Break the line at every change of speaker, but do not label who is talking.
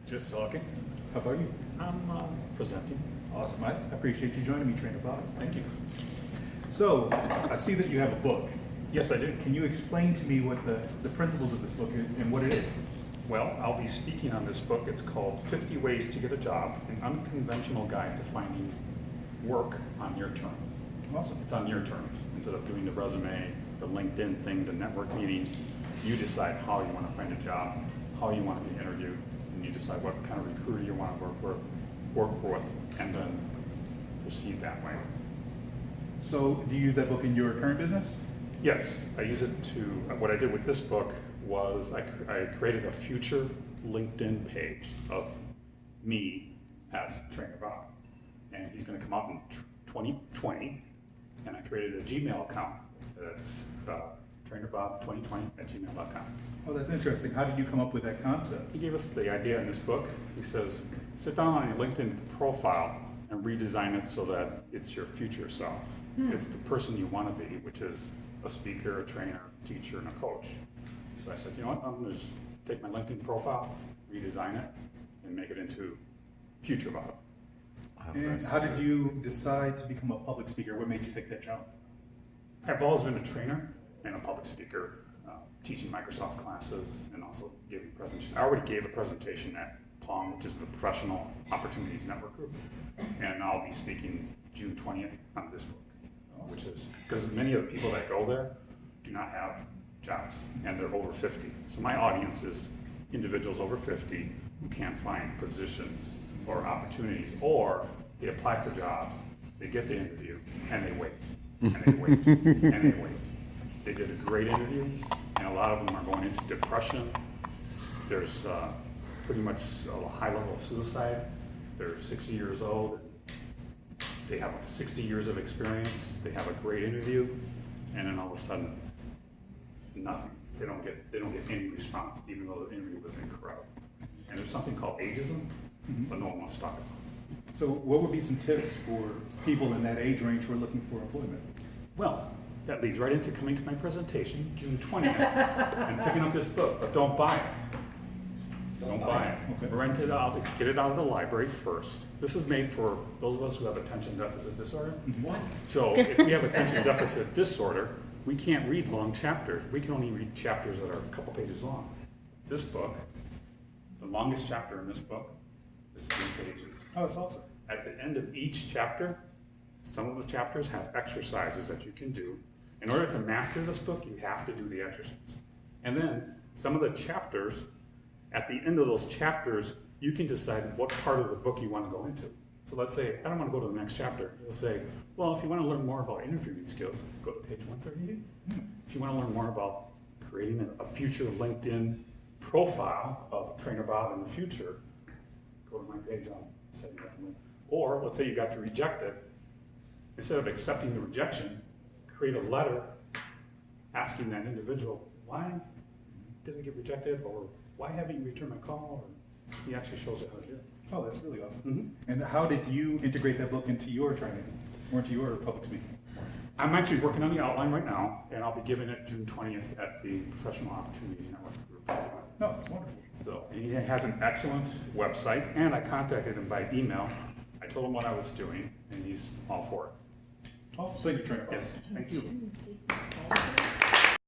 Just talking. How about you?
I'm presenting.
Awesome. I appreciate you joining me, Trainer Bob.
Thank you.
So, I see that you have a book.
Yes, I do.
Can you explain to me what the principles of this book is and what it is?
Well, I'll be speaking on this book. It's called 50 Ways to Get a Job, an unconventional guide to finding work on your terms.
Awesome.
It's on your terms. Instead of doing the resume, the LinkedIn thing, the network meetings, you decide how you want to find a job, how you want to be interviewed, and you decide what kind of recruiter you want to work with, and then proceed that way.
So, do you use that book in your current business?
Yes, I use it to, what I did with this book was I created a future LinkedIn page of me as Trainer Bob. And he's going to come out in 2020. And I created a Gmail account that's trainerbob2020@gmail.com.
Oh, that's interesting. How did you come up with that concept?
He gave us the idea in this book. He says, sit down on your LinkedIn profile and redesign it so that it's your future self. It's the person you want to be, which is a speaker, a trainer, teacher, and a coach. So I said, you know what, I'm going to just take my LinkedIn profile, redesign it, and make it into future Bob.
And how did you decide to become a public speaker? What made you take that jump?
I've always been a trainer and a public speaker, teaching Microsoft classes and also giving presentations. I already gave a presentation at POM, which is the Professional Opportunities Network Group, and I'll be speaking June 20th on this book, which is, because many of the people that go there do not have jobs, and they're over 50. So my audience is individuals over 50 who can't find positions or opportunities, or they apply for jobs, they get the interview, and they wait, and they wait, and they wait. They did a great interview, and a lot of them are going into depression. There's pretty much a high level of suicide. They're 60 years old. They have 60 years of experience. They have a great interview, and then all of a sudden, nothing. They don't get any response, even though the interview was incredible. And there's something called ageism, but no one wants to talk about it.
So, what would be some tips for people in that age range who are looking for employment?
Well, that leads right into coming to my presentation, June 20th, and picking up this book, but don't buy it. Don't buy it.
Okay.
Rent it out, get it out of the library first. This is made for those of us who have attention deficit disorder.
What?
So if we have attention deficit disorder, we can't read long chapters. We can only read chapters that are a couple pages long. This book, the longest chapter in this book, is 3 pages.
Oh, that's awesome.
At the end of each chapter, some of the chapters have exercises that you can do. In order to master this book, you have to do the exercise. And then some of the chapters, at the end of those chapters, you can decide what part of the book you want to go into. So let's say, I don't want to go to the next chapter. You'll say, well, if you want to learn more about interviewing skills, go to page 138. If you want to learn more about creating a future LinkedIn profile of Trainer Bob in the future, go to my page on setting that link. Or let's say you got rejected. Instead of accepting the rejection, create a letter asking that individual, why did I get rejected, or why haven't you returned my call? Or he actually shows you how to do it.
Oh, that's really awesome. And how did you integrate that book into your training or into your public speaking?
I'm actually working on the outline right now, and I'll be giving it June 20th at the Professional Opportunities Network Group.
No, that's wonderful.
So, and he has an excellent website, and I contacted him by email. I told him what I was doing, and he's all for it.
Awesome. Thank you, Trainer.
Yes, thank you.